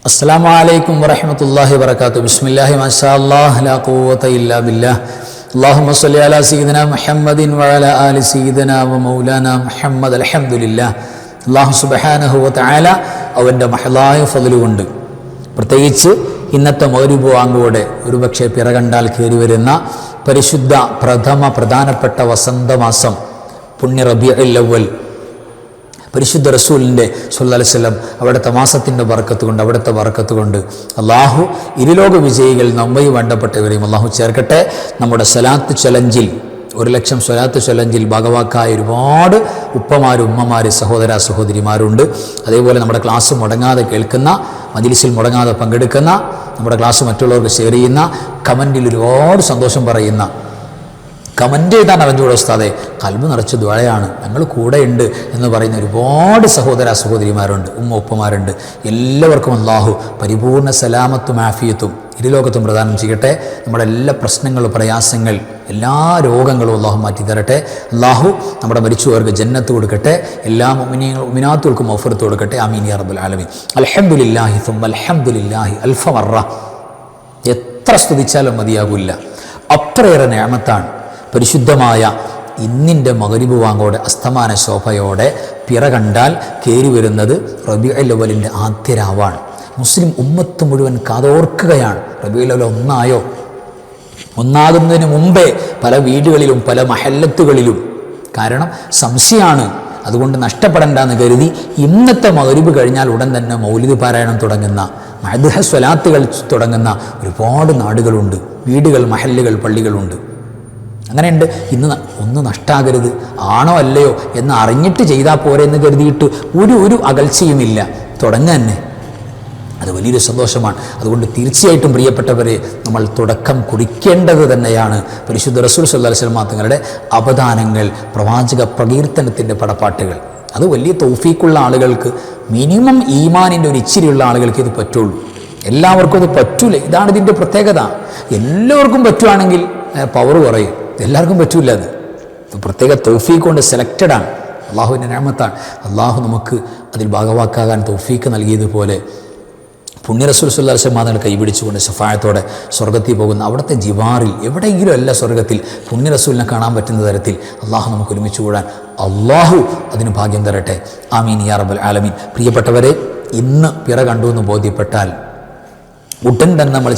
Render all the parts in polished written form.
അസ്സലാമു അലൈക്കും വറഹ്മത്തുള്ളാഹി വബറകാതുഹു. ബിസ്മില്ലാഹി മാഷാ അല്ലാഹ് ലാ ഖുവത ഇല്ലാ ബില്ലാഹ്. അല്ലാഹുമ്മ സ്വല്ലി അലാ സയ്യിദിനാ മുഹമ്മദിൻ വഅലാ ആലി സയ്യിദിനാ വമൗലാനാ മുഹമ്മദ്. അൽഹംദുലില്ലാഹ്. അല്ലാഹു സുബ്ഹാനഹു വ തആല അവൻ്റെ മഹളായ ഫള് കൊണ്ട് പ്രത്യേകിച്ച് ഇന്നത്തെ മഗ്‌രിബ് വാങ്കോടെ ഒരുപക്ഷെ പിറ കണ്ടാൽ കയറി വരുന്ന പരിശുദ്ധ പ്രധാനപ്പെട്ട വസന്തമാസം പുണ്യ റബീഉൽ അവ്വൽ പരിശുദ്ധ റസൂലിൻ്റെ സ്വല്ലല്ലാഹു അലൈഹി വസല്ലം അവിടുത്തെ മാസത്തിൻ്റെ ബർക്കത്ത് കൊണ്ട് അള്ളാഹു ഇരുലോക വിജയികൾ നമ്മയും വേണ്ടപ്പെട്ടവരെയും അള്ളാഹു ചേർക്കട്ടെ. നമ്മുടെ സ്വലാത്ത് ചലഞ്ചിൽ 1,00,000 സ്വലാത്ത് ചലഞ്ചിൽ ഭാഗവാക്കായ ഒരുപാട് ഉപ്പമാരും ഉമ്മമാർ സഹോദരിമാരുണ്ട്. അതേപോലെ നമ്മുടെ ക്ലാസ് മുടങ്ങാതെ കേൾക്കുന്ന, മജ്‌ലിസിൽ മുടങ്ങാതെ പങ്കെടുക്കുന്ന, നമ്മുടെ ക്ലാസ് മറ്റുള്ളവർക്ക് ഷെയർ ചെയ്യുന്ന, കമൻറ്റിൽ ഒരുപാട് സന്തോഷം പറയുന്ന, കമൻ്റ് എഴുതാൻ അറിഞ്ഞുകൂടെ ഉസ്താദേ, കൽബ് നിറച്ച ദുആയാണ്, ഞങ്ങൾ കൂടെയുണ്ട് എന്ന് പറയുന്ന ഒരുപാട് സഹോദരിമാരുണ്ട്, ഉപ്പമാരുണ്ട്. എല്ലാവർക്കും അല്ലാഹു പരിപൂർണ്ണ സലാമത്തും ആഫിയത്തും ഇരുലോകത്തും പ്രദാനം ചെയ്യട്ടെ. നമ്മുടെ എല്ലാ പ്രശ്നങ്ങളും, പ്രയാസങ്ങൾ, എല്ലാ രോഗങ്ങളും അല്ലാഹു മാറ്റി തരട്ടെ. അല്ലാഹു നമ്മുടെ മരിച്ചവർക്ക് ജന്നത്ത് കൊടുക്കട്ടെ. എല്ലാ മുഅ്മിനാത്തുകൾക്കും മഗ്ഫിറത്ത് കൊടുക്കട്ടെ. ആമീൻ യാ റബ്ബൽ ആലമീൻ. അൽഹംദുലില്ലാഹി സുമ്മ അൽഹംദുലില്ലാഹി അൽഫ മറ. എത്ര സ്തുതിച്ചാലും മതിയാകില്ല. അത്രയേറെ നിഅമത്താണ് പരിശുദ്ധമായ ഇന്നിൻ്റെ മഗ്‌രിബ് വാങ്കോടെ അസ്തമാന ശോഭയോടെ പിറ കണ്ടാൽ കയറി വരുന്നത് റബീഉൽ അവ്വലിൻ്റെ ആദ്യ രാവാണ്. മുസ്ലിം ഉമ്മത്ത് മുഴുവൻ കാതോർക്കുകയാണ്. റബീഉൽ അവ്വൽ ഒന്നാകുന്നതിന് മുമ്പേ പല വീടുകളിലും പല മഹല്ലത്തുകളിലും, കാരണം സംശയമാണ്, അതുകൊണ്ട് നഷ്ടപ്പെടണ്ടെന്ന് കരുതി ഇന്നത്തെ മഗ്‌രിബ് കഴിഞ്ഞാൽ ഉടൻ തന്നെ മൗലിദ് പാരായണം തുടങ്ങുന്ന, മദ്ഹ സ്വലാത്തുകൾ തുടങ്ങുന്ന ഒരുപാട് നാടുകളുണ്ട്, വീടുകൾ, മഹല്ലുകൾ, പള്ളികളുണ്ട്. അങ്ങനെയുണ്ട്. ഇന്ന് ഒന്ന് നഷ്ടാകരുത്, ആണോ അല്ലയോ എന്ന് അറിഞ്ഞിട്ട് ചെയ്താൽ പോരെ എന്ന് കരുതിയിട്ട് ഒരു അകൽച്ചയുമില്ല, തുടങ്ങുക തന്നെ. അത് വലിയൊരു സന്തോഷമാണ്. അതുകൊണ്ട് തീർച്ചയായിട്ടും പ്രിയപ്പെട്ടവരെ, നമ്മൾ തുടക്കം കുറിക്കേണ്ടത് തന്നെയാണ് പരിശുദ്ധ റസൂൽ സ്വല്ലല്ലാഹു അലൈഹി വസല്ലം തങ്ങളുടെ അവദാനങ്ങൾ, പ്രവാചക പ്രകീർത്തനത്തിൻ്റെ പടപ്പാട്ടുകൾ. അത് വലിയ തൗഫീഖുള്ള ആളുകൾക്ക്, മിനിമം ഈമാനിൻ്റെ ഒരു ഇച്ചിരിയുള്ള ആളുകൾക്ക് ഇത് പറ്റുള്ളൂ. എല്ലാവർക്കും അത് പറ്റൂല. ഇതാണ് ഇതിൻ്റെ പ്രത്യേകത. എല്ലാവർക്കും പറ്റുവാണെങ്കിൽ പവർ കുറയും. എല്ലാവർക്കും പറ്റൂല. അത് പ്രത്യേക തൗഫീഖ് കൊണ്ട് സെലക്റ്റഡാണ്. അള്ളാഹുവിൻ്റെ നിഅമത്താണ്. അള്ളാഹു നമുക്ക് അതിൽ ഭാഗവാക്കാകാൻ തൗഫീഖ് നൽകിയതുപോലെ പുണ്യ റസൂൽ സ്വല്ലല്ലാഹു അലൈഹി വസല്ലം കൈപിടിച്ചുകൊണ്ട് ശഫാഅത്തോടെ സ്വർഗ്ഗത്തിൽ പോകുന്ന, അവിടുത്തെ ജിവാറിൽ എവിടെയെങ്കിലും അല്ല സ്വർഗ്ഗത്തിൽ പുണ്യ റസൂലിനെ കാണാൻ പറ്റുന്ന തരത്തിൽ അള്ളാഹു നമുക്ക് ഒരുമിച്ച് കൂടാൻ അള്ളാഹു അതിന് ഭാഗ്യം തരട്ടെ. ആമീൻ യാ റബ്ബൽ ആലമീൻ. പ്രിയപ്പെട്ടവരെ, ഇന്ന് പിറ കണ്ടു എന്ന് ബോധ്യപ്പെട്ടാൽ ഉടൻ തന്നെ നമ്മൾ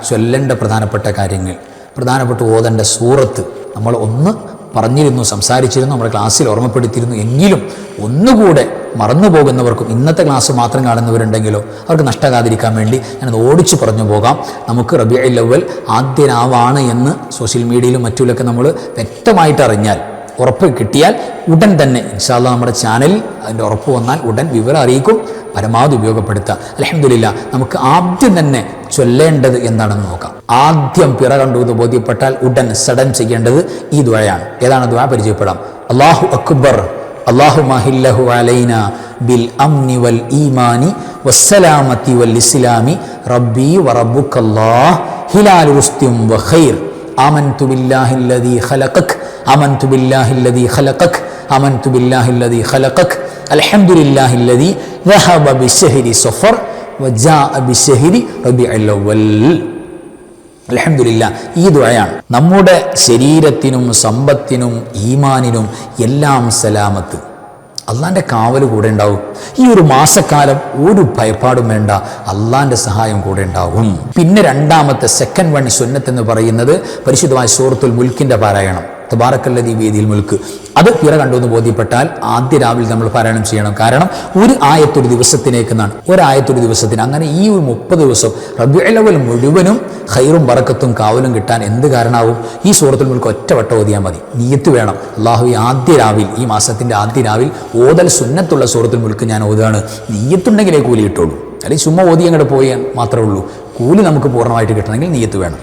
ചൊല്ലേണ്ട പ്രധാനപ്പെട്ട കാര്യങ്ങൾ, പ്രധാനപ്പെട്ട ഓതേണ്ട സൂറത്ത് നമ്മൾ ഒന്ന് പറഞ്ഞിരുന്നു, സംസാരിച്ചിരുന്നു, നമ്മുടെ ക്ലാസ്സിൽ ഓർമ്മപ്പെടുത്തിയിരുന്നു. എങ്കിലും ഒന്നുകൂടെ മറന്നു പോകുന്നവർക്കും, ഇന്നത്തെ ക്ലാസ് മാത്രം കാണുന്നവരുണ്ടെങ്കിലോ അവർക്ക് നഷ്ടമാകാതിരിക്കാൻ വേണ്ടി ഞാനത് ഓടിച്ചു പറഞ്ഞു പോകാം. നമുക്ക് റബീഉൽ അവ്വൽ ആദ്യ രാവാണ് എന്ന് സോഷ്യൽ മീഡിയയിലും മറ്റുമൊക്കെ നമ്മൾ വ്യക്തമായിട്ട് അറിഞ്ഞാൽ, ഉറപ്പ് കിട്ടിയാൽ ഉടൻ തന്നെ ഇൻഷാ അല്ലാഹ് നമ്മുടെ ചാനലിൽ അതിൻ്റെ ഉറപ്പ് വന്നാൽ ഉടൻ വിവരം അറിയിക്കും. പരമാവധി ഉപയോഗപ്പെടുത്തുക. അൽഹംദുലില്ലാ. നമുക്ക് ആദ്യം തന്നെ ചൊല്ലേണ്ടത് എന്താണെന്ന് നോക്കാം. ആദ്യം പിറ കണ്ടു എന്ന് ബോധ്യപ്പെട്ടാൽ ഉടൻ സഡൻ ചെയ്യേണ്ടത് ഈ ദുആയാണ്. ഏതാണ് ദുആ? പരിചയപ്പെടാം. അല്ലാഹു അക്ബർ അല്ലാഹുമ്മ ഹില്ലഹു അലൈനാ ബിൽ അംനി വൽ ഈമാനി വസ്സലാമത്തി വൽ ഇസ്ലാമി റബ്ബി വറബ്ബുക്കല്ലാഹ് ഹിലാലു റുസ്തിം വഖൈർ ആമൻതു ബില്ലാഹില്ലദീ ഖലഖക് ആമൻതു ബില്ലാഹില്ലദീ ഖലഖക് ആമൻതു ബില്ലാഹില്ലദീ ഖലഖക് അൽഹംദുലില്ലാഹില്ലദീ ദഹബ ബിശഹരി സഫർ വജാഅ ബിശഹരി റബീഉൽ അവ്വൽ. അൽഹംദുലില്ലാ. ഈ ദുആയാണ് നമ്മുടെ ശരീരത്തിനും സമ്പത്തിനും ഈമാനിനും എല്ലാം സലാമത്ത്. അള്ളാൻ്റെ കാവൽ കൂടെ ഉണ്ടാവും. ഈ ഒരു മാസക്കാലം ഒരു ഭയപ്പാടും വേണ്ട, അള്ളാൻ്റെ സഹായം കൂടെ ഉണ്ടാവും. പിന്നെ രണ്ടാമത്തെ സെക്കൻഡ് വൺ സുന്നത്ത് എന്ന് പറയുന്നത് പരിശുദ്ധമായ സൂറത്തുൽ മുൽക്കിൻ്റെ പാരായണം. തബാറക്കല്ലദീ ബിയദിൽ മുൽക്ക്. അത് പിറ കണ്ടു എന്ന് ബോധ്യപ്പെട്ടാൽ ആദ്യ രാവിലെ നമ്മൾ പാരായണം ചെയ്യണം. കാരണം ഒരു ആയത്തൊരു ദിവസത്തിനേക്കെന്നാണ്, ഒരായത്തൊരു ദിവസത്തിന്. അങ്ങനെ ഈ 30 ദിവസം റബീഉൽ അവ്വൽ മുഴുവനും ഖൈറും ബറക്കത്തും കാവലും കിട്ടാൻ എന്ത് കാരണമാവും? ഈ സൂറത്തുൽ മുൽക്ക് ഒറ്റവട്ടം ഓതിയാൽ മതി. നിയ്യത്ത് വേണം. അള്ളാഹു ഈ ആദ്യ രാവിൽ, ഈ മാസത്തിൻ്റെ ആദ്യ രാവിൽ ഓതൽ സുന്നത്തുള്ള സൂറത്തുൽ മുൽക്ക് ഞാൻ ഓതുകയാണ്. നിയ്യത്തുണ്ടെങ്കിലേ കൂലി കിട്ടുള്ളൂ. അല്ലെങ്കിൽ ചുമ്മാ ഓതി അങ്ങോട്ട് പോയാൽ മാത്രമേ ഉള്ളൂ. കൂലി നമുക്ക് പൂർണ്ണമായിട്ട് കിട്ടണമെങ്കിൽ നിയ്യത്ത് വേണം.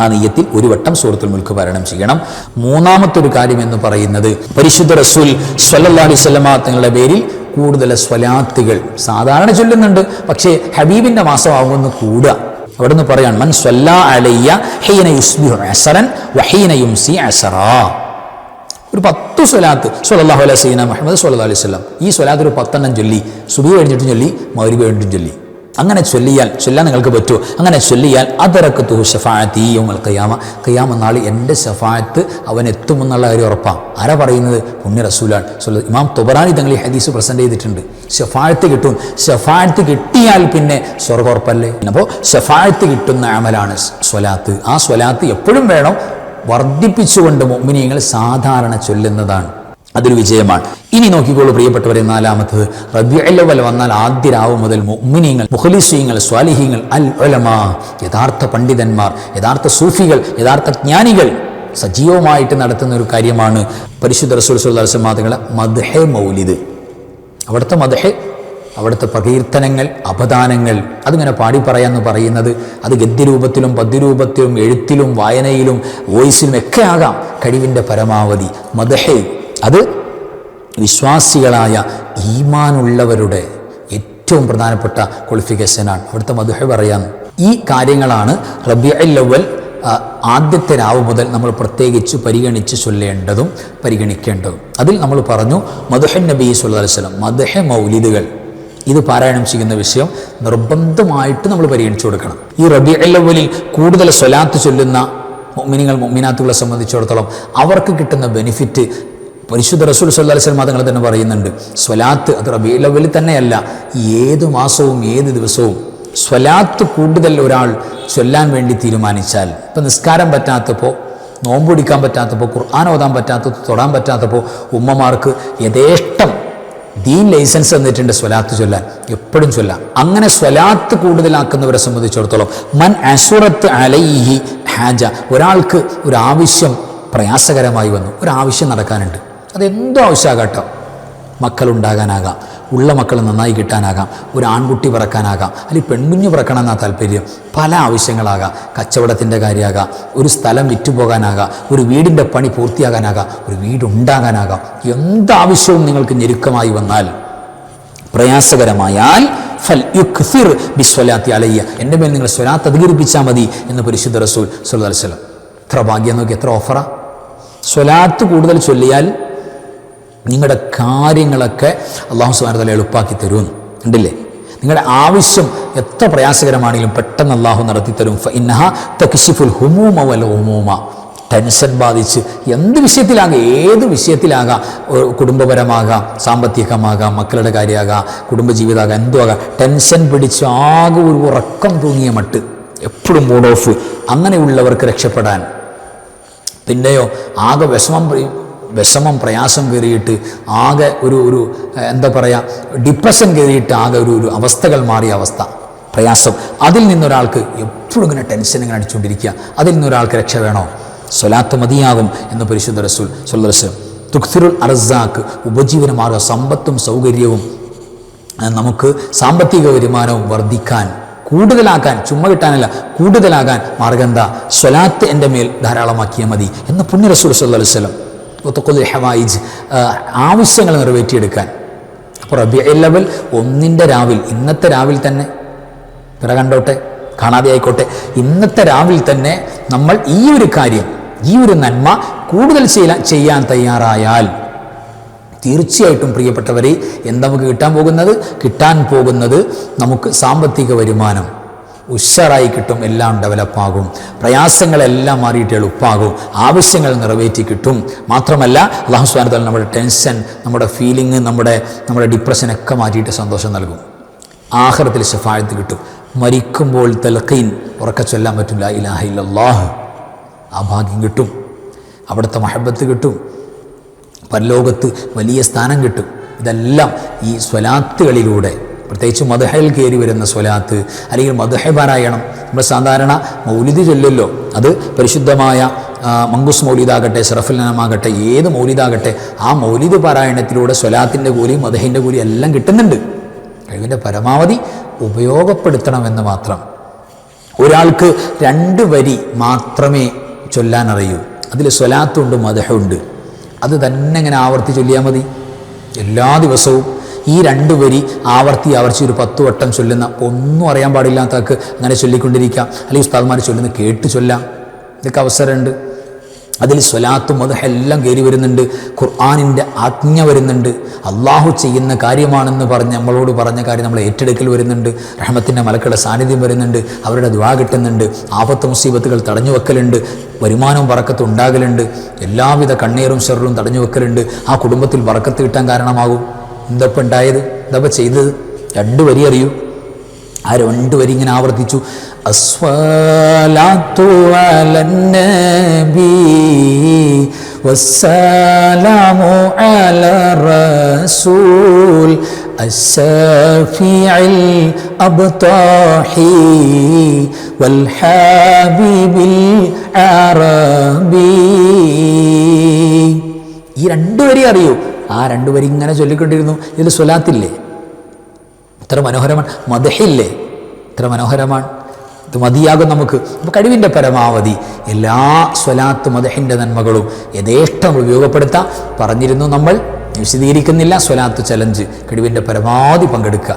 ആ നിയ്യത്തിൽ ഒരു വട്ടം സൂറത്തുൽ മുൽക്ക് പാരായണം ചെയ്യണം. മൂന്നാമത്തെ ഒരു കാര്യം എന്ന് പറയുന്നത് പരിശുദ്ധ റസൂൽ സ്വല്ലല്ലാഹു അലൈഹി വസല്ലം തങ്ങളുടെ പേരിൽ കൂടുതൽ സ്വലാത്തുകൾ സാധാരണ ചൊല്ലുന്നുണ്ട്. പക്ഷേ ഹബീബിൻ്റെ മാസമാകുമെന്ന് കൂടുക. അവിടെ നിന്ന് പറയാണ്, മൻ സ്വല്ലാ അലയ്യ ഹീന യുസ്ബിഹു അസ്റൻ വഹീന യുംസി അസ്റാ. ഒരു 10 സ്വലാത്ത് സ്വല്ലല്ലാഹു അലൈഹി വസല്ലം മുഹമ്മദ് സ്വല്ലല്ലാഹു അലൈഹി വസല്ലം. ഈ സ്വലാത്ത് ഒരു 10 ചൊല്ലി, സുബഹി കഴിഞ്ഞിട്ടും ചൊല്ലി, മഗ്‌രിബ് കഴിഞ്ഞിട്ടും ചൊല്ലി. അങ്ങനെ ചൊല്ലാൻ നിങ്ങൾക്ക് പറ്റുമോ? അങ്ങനെ ചൊല്ലിയാൽ അദറക്കത്തു ശഫാഅത്തി യൗമൽ ഖിയാമ, ഖിയാമ നാൾ എൻ്റെ ശഫാഅത്ത് അവൻ എത്തുമെന്നുള്ള കാര്യം ഉറപ്പാണ്. ആരാ പറയുന്നത്? പുണ്യ റസൂലാണ്. ഇമാം തൊബറാനി തങ്ങൾ ഈ ഹദീസ് പ്രസന്റ് ചെയ്തിട്ടുണ്ട്. ശഫാഅത്ത് കിട്ടും. ശഫാഅത്ത് കിട്ടിയാൽ പിന്നെ സ്വർഗ്ഗം ഉറപ്പല്ലേ? അപ്പോൾ ശഫാഅത്ത് കിട്ടുന്ന അമലാണ് സ്വലാത്ത്. ആ സ്വലാത്ത് എപ്പോഴും വേണം, വർദ്ധിപ്പിച്ചുകൊണ്ട് മുഅ്മിനീങ്ങൾ സാധാരണ ചൊല്ലുന്നതാണ്. അതൊരു വിജയമാണ്. ഇനി നോക്കിക്കോളൂ പ്രിയപ്പെട്ടവരെ, നാലാമത്തത് റബീഉൽ അവ്വൽ വന്നാൽ ആദ്യ രാവ് മുതൽ മുഅ്മിനീങ്ങൾ, മുഖ്ലിസീങ്ങൾ, സ്വാലിഹീങ്ങൾ, അൽ ഉലമാ, യഥാർത്ഥ പണ്ഡിതന്മാർ, യഥാർത്ഥ സൂഫികൾ, യഥാർത്ഥ ജ്ഞാനികൾ സജീവമായിട്ട് നടത്തുന്ന ഒരു കാര്യമാണ് പരിശുദ്ധ റസൂൽ സ്വല്ലല്ലാഹു അലൈഹി വസല്ലം തങ്ങളുടെ മദ്ഹ് മൗലിദ്. അവിടുത്തെ മദ്ഹ്, അവിടുത്തെ പ്രകീർത്തനങ്ങൾ, അപദാനങ്ങൾ, അതിങ്ങനെ പാടിപ്പറയാന്ന് പറയുന്നത് അത് ഗദ്യരൂപത്തിലും പദ്യരൂപത്തിലും എഴുത്തിലും വായനയിലും വോയിസിലും ഒക്കെ ആകാം. കഴിവിൻ്റെ പരമാവധി മദ്ഹ് അത് വിശ്വാസികളായ ഈമാനുള്ളവരുടെ ഏറ്റവും പ്രധാനപ്പെട്ട ക്വാളിഫിക്കേഷനാണ്. അവിടുത്തെ മദ്ഹ് പറയാൻ ഈ കാര്യങ്ങളാണ് റബീഉൽ അവ്വൽ ആദ്യത്തെ രാവ് മുതൽ നമ്മൾ പ്രത്യേകിച്ച് പരിഗണിച്ച് ചൊല്ലേണ്ടതും പരിഗണിക്കേണ്ടതും. അതിൽ നമ്മൾ പറഞ്ഞു മദ്ഹുൻ നബി സ്വല്ലല്ലാഹു അലൈഹി വസല്ലം, മദ്ഹ് മൗലിദുകൾ, ഇത് പാരായണം ചെയ്യുന്ന വിഷയം നിർബന്ധമായിട്ട് നമ്മൾ പരിഗണിച്ചു കൊടുക്കണം. ഈ റബീഉൽ അവ്വലിൽ കൂടുതൽ സ്വലാത്ത് ചൊല്ലുന്ന മുഅ്മിനീങ്ങൾ, മുഅ്മിനാത്തുകളെ സംബന്ധിച്ചിടത്തോളം അവർക്ക് കിട്ടുന്ന ബെനിഫിറ്റ് പരിശുദ്ധ റസൂൽ സ്വല്ലല്ലാഹു അലൈഹി വസല്ലം തങ്ങൾ തന്നെ പറയുന്നുണ്ട്. സ്വലാത്ത് അത് റബീഉൽ അവ്വലിൽ തന്നെയല്ല, ഏത് മാസവും ഏത് ദിവസവും സ്വലാത്ത് കൂടുതൽ ഒരാൾ ചൊല്ലാൻ വേണ്ടി തീരുമാനിച്ചാൽ, ഇപ്പം നിസ്കാരം പറ്റാത്തപ്പോൾ, നോമ്പ് പിടിക്കാൻ പറ്റാത്തപ്പോൾ, ഖുർആൻ ഓതാൻ പറ്റാത്തപ്പോൾ, തൊടാൻ പറ്റാത്തപ്പോൾ ഉമ്മമാർക്ക് യഥേഷ്ടം ദീൻ ലൈസൻസ് തന്നിട്ടുണ്ട് സ്വലാത്ത് ചൊല്ലാൻ, എപ്പോഴും ചൊല്ലാം. അങ്ങനെ സ്വലാത്ത് കൂടുതലാക്കുന്നവരെ സംബന്ധിച്ചിടത്തോളം മൻ അസുറത്ത് അലൈഹി ഹാജ, ഒരാൾക്ക് ഒരു ആവശ്യം പ്രയാസകരമായി വന്നു, ഒരാവശ്യം നടക്കാനുണ്ട്, അതെന്തോ ആവശ്യമാകട്ടോ, മക്കളുണ്ടാകാനാകാം, ഉള്ള മക്കൾ നന്നായി കിട്ടാനാകാം, ഒരു ആൺകുട്ടി പിറക്കാനാകാം, അല്ലെങ്കിൽ പെൺകുഞ്ഞ് പിറക്കണമെന്നാ താല്പര്യം, പല ആവശ്യങ്ങളാകാം, കച്ചവടത്തിൻ്റെ കാര്യമാകാം, ഒരു സ്ഥലം വിറ്റുപോകാനാകാം, ഒരു വീടിൻ്റെ പണി പൂർത്തിയാകാനാകാം, ഒരു വീടുണ്ടാകാനാകാം, എന്താവശ്യവും നിങ്ങൾക്ക് ഞെരുക്കമായി വന്നാൽ, പ്രയാസകരമായാൽ ഫൽ യുക്സിർ ബിസ്വലാത്തി അലയ്യ, എൻ്റെ മേൽ നിങ്ങൾ സ്വലാത്ത് അധികരിപ്പിച്ചാൽ മതി എന്ന് പരിശുദ്ധ റസൂൽ സ്വല്ലല്ലാഹു അലൈഹി വസല്ലം. എത്ര ഭാഗ്യം നോക്കി, എത്ര ഓഫറാ! സ്വലാത്ത് കൂടുതൽ ചൊല്ലിയാൽ നിങ്ങളുടെ കാര്യങ്ങളൊക്കെ അല്ലാഹു സുബ്ഹാനഹു വ തആല എളുപ്പാക്കി തരും. ഉണ്ടല്ലേ? നിങ്ങളുടെ ആവശ്യം എത്ര പ്രയാസകരമാണെങ്കിലും പെട്ടെന്ന് അല്ലാഹു നടത്തി തരും. ഫഇന്നഹ തക്ശിഫുൽ ഹുമൂമ വൽ ഹുമൂമ, ടെൻഷൻ ബാധിച്ച് എന്ത് വിഷയത്തിലാകാം, ഏത് വിഷയത്തിലാകാം, കുടുംബപരമാകാം, സാമ്പത്തികമാകാം, മക്കളുടെ കാര്യമാകാം, കുടുംബജീവിതമാകാം, എന്തുമാകാം, ടെൻഷൻ പിടിച്ച് ആകെ ഒരു ഉറക്കം തൂങ്ങിയ മട്ട്, എപ്പോഴും മൂഡ് ഓഫ്, അങ്ങനെയുള്ളവർക്ക് രക്ഷപ്പെടാൻ. പിന്നെയോ ആകെ വിഷമം പ്രയാസം കയറിയിട്ട് ആകെ ഒരു എന്താ പറയുക, ഡിപ്രഷൻ കയറിയിട്ട് ആകെ ഒരു അവസ്ഥകൾ മാറിയ അവസ്ഥ, പ്രയാസം, അതിൽ നിന്നൊരാൾക്ക് എപ്പോഴും ഇങ്ങനെ ടെൻഷൻ ഇങ്ങനെ അടിച്ചുകൊണ്ടിരിക്കുക, അതിൽ നിന്നൊരാൾക്ക് രക്ഷ വേണോ? സ്വലാത്ത് മതിയാകും എന്ന് പരിശുദ്ധ റസൂൽ സ്വല്ലല്ലാഹു അലൈഹി വസല്ലം. തുക്സിറുൽ അർസാഖ്, ഉപജീവനമാർഗ്ഗം, സമ്പത്തും സൗകര്യവും, നമുക്ക് സാമ്പത്തിക വരുമാനവും വർദ്ധിക്കാൻ, കൂടുതലാക്കാൻ, ചുമ്മാ കിട്ടാനല്ല, കൂടുതലാകാൻ മാർഗം എന്താ? സ്വലാത്ത് എൻ്റെ മേൽ ധാരാളമാക്കിയാൽ മതി എന്ന് പുണ്യ റസൂൽ സ്വല്ലല്ലാഹു അലൈഹി വസല്ലം. ഹവായിജ്, ആവശ്യങ്ങൾ നിറവേറ്റിയെടുക്കാൻ. അപ്പോൾ റബീഉൽ അവ്വൽ 1 രാവിൽ, ഇന്നത്തെ രാവിൽ തന്നെ, പിറ കണ്ടോട്ടെ, കാണാതെ ആയിക്കോട്ടെ, ഇന്നത്തെ രാവിൽ തന്നെ നമ്മൾ ഈ ഒരു കാര്യം, ഈ ഒരു നന്മ കൂടുതൽ ചെയ്യാൻ തയ്യാറായാൽ തീർച്ചയായിട്ടും പ്രിയപ്പെട്ടവരെ എന്താ നമുക്ക് കിട്ടാൻ പോകുന്നത് നമുക്ക് സാമ്പത്തിക വരുമാനം ഉഷാറായി കിട്ടും, എല്ലാം ഡെവലപ്പാകും, പ്രയാസങ്ങളെല്ലാം മാറിയിട്ട് എളുപ്പമാകും, ആവശ്യങ്ങൾ നിറവേറ്റി കിട്ടും. മാത്രമല്ല അല്ലാഹു സുബ്ഹാനഹു വ തആല നമ്മുടെ ടെൻഷൻ, നമ്മുടെ ഫീലിംഗ്, നമ്മുടെ ഡിപ്രഷനൊക്കെ മാറ്റിയിട്ട് സന്തോഷം നൽകും. ആഖിറത്തിൽ ശഫാഅത്ത് കിട്ടും. മരിക്കുമ്പോൾ തൽഖീൻ ഉറക്കെ ചൊല്ലാൻ പറ്റും, ലാ ഇലാഹ ഇല്ലല്ലാഹ്, ആ ഭാഗ്യം കിട്ടും. അവിടുത്തെ മഹബത്ത് കിട്ടും. പരലോകത്ത് വലിയ സ്ഥാനം കിട്ടും. ഇതെല്ലാം ഈ സ്വലാത്തുകളിലൂടെ, പ്രത്യേകിച്ച് മദ്ഹയിൽ കയറി വരുന്ന സ്വലാത്ത് അല്ലെങ്കിൽ മദ്ഹ പാരായണം. നമ്മൾ സാധാരണ മൗലിദ് ചൊല്ലല്ലോ, അത് പരിശുദ്ധമായ മങ്കൂസ് മൗലിദാകട്ടെ, ശറഫുൽ അനാമാകട്ടെ, ഏത് മൗലിദാകട്ടെ, ആ മൗലിദ് പാരായണത്തിലൂടെ സ്വലാത്തിൻ്റെ കൂലിയും മദ്ഹിൻ്റെ കൂലിയും എല്ലാം കിട്ടുന്നുണ്ട്. കഴിവിൻ്റെ പരമാവധി ഉപയോഗപ്പെടുത്തണമെന്ന് മാത്രം. ഒരാൾക്ക് 2 വരി മാത്രമേ ചൊല്ലാൻ അറിയൂ, അതിൽ സ്വലാത്തുണ്ട്, മദ്ഹുണ്ട്, അത് തന്നെ ഇങ്ങനെ ആവർത്തി ചൊല്ലിയാൽ മതി. എല്ലാ ദിവസവും ഈ 2 വരി ആവർത്തി ഒരു 10 വട്ടം ചൊല്ലുന്ന, ഒന്നും അറിയാൻ പാടില്ലാത്തവർക്ക് അങ്ങനെ ചൊല്ലിക്കൊണ്ടിരിക്കാം. അല്ലെങ്കിൽ ഉസ്താദ്മാർ ചൊല്ലുന്ന കേട്ട് ചൊല്ലാം. ഇതൊക്കെ അവസരമുണ്ട്. അതിൽ സ്വലാത്തും മദ്ഹെല്ലാം കയറി വരുന്നുണ്ട്. ഖുർആനിൻ്റെ ആജ്ഞ വരുന്നുണ്ട്. അള്ളാഹു ചെയ്യുന്ന കാര്യമാണെന്ന് പറഞ്ഞ് നമ്മളോട് പറഞ്ഞ കാര്യം നമ്മൾ ഏറ്റെടുക്കൽ വരുന്നുണ്ട്. റഹ്മത്തിൻ്റെ മലക്കളുടെ സാന്നിധ്യം വരുന്നുണ്ട്. അവരുടെ ദുആ കിട്ടുന്നുണ്ട്. ആപത്ത് മുസീബത്തുകൾ തടഞ്ഞു വെക്കലുണ്ട്. വരുമാനവും ബറക്കത്തും ഉണ്ടാകലുണ്ട്. എല്ലാവിധ കണ്ണീറും ഷർറും തടഞ്ഞു വെക്കലുണ്ട്. ആ കുടുംബത്തിൽ ബറക്കത്ത് കിട്ടാൻ കാരണമാകും. എന്തപ്പം ഉണ്ടായത്? എന്തപ്പം ചെയ്തത്? 2 വരി അറിയൂ. ആ 2 വരി ഇങ്ങനെ ആവർത്തിച്ചു. അസ്സലാത്തു അലൻ നബി വസ്സലാമു അലാ റസൂൽ അശ്ശഫീഇൽ അബ്താഹി വൽ ഹബീബിൽ അറബി. ഈ 2 വരി അറിയൂ. ആ 2 വരി ഇങ്ങനെ ചൊല്ലിക്കൊണ്ടിരുന്നു. ഇതിൽ സ്വലാത്തില്ലേ? ഇത്ര മനോഹരമാണ്. മദ്ഹില്ലേ? ഇത്ര മനോഹരമാണ്. ഇത് മതിയാകും നമുക്ക്. അപ്പോൾ കഴിവിൻ്റെ പരമാവധി എല്ലാ സ്വലാത്ത് മദ്ഹിൻ്റെ നന്മകളും യഥേഷ്ടം ഉപയോഗപ്പെടുത്താം. പറഞ്ഞിരുന്നു നമ്മൾ, വിശദീകരിക്കുന്നില്ല. സ്വലാത്ത് ചലഞ്ച് കഴിവിൻ്റെ പരമാവധി പങ്കെടുക്കുക.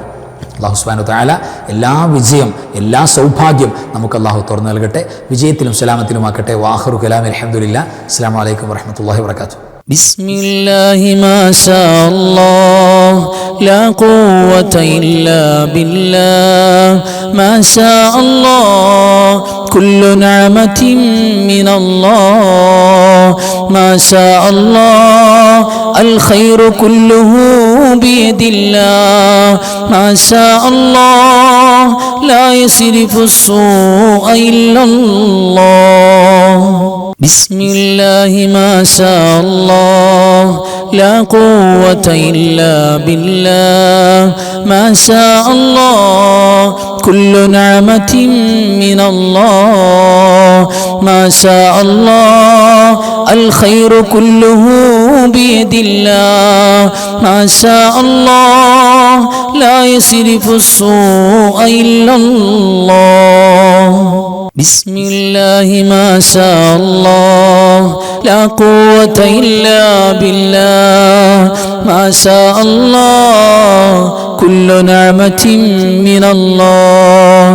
അല്ലാഹു സുബ്ഹാനഹു വ തആല എല്ലാ വിജയം, എല്ലാ സൗഭാഗ്യം നമുക്ക് അല്ലാഹു തുറന്നു നൽകട്ടെ. വിജയത്തിലും സലാമത്തിലുമാക്കട്ടെ. വാഖിറു കലാമി അൽഹംദുലില്ലാഹ്. അസ്സലാമു അലൈക്കും വറഹ്മത്തുള്ളാഹി വബറകാതുഹു. بسم الله ما شاء الله لا قوة إلا بالله ما شاء الله كل نعمة من الله ما شاء الله الخير كله بيد الله ما شاء الله لا يصرف السوء إلا الله بسم الله ما شاء الله لا قوة إلا بالله ما شاء الله كل نعمة من الله ما شاء الله الخير كله بيد الله ما شاء الله لا يصرف السوء إلا الله بسم الله ما شاء الله لا قوة إلا بالله ما شاء الله كل نعمة من الله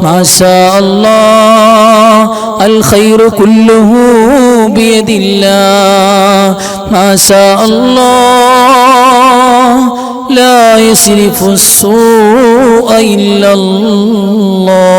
ما شاء الله الخير كله بيد الله ما شاء الله لا يصرف السوء إلا الله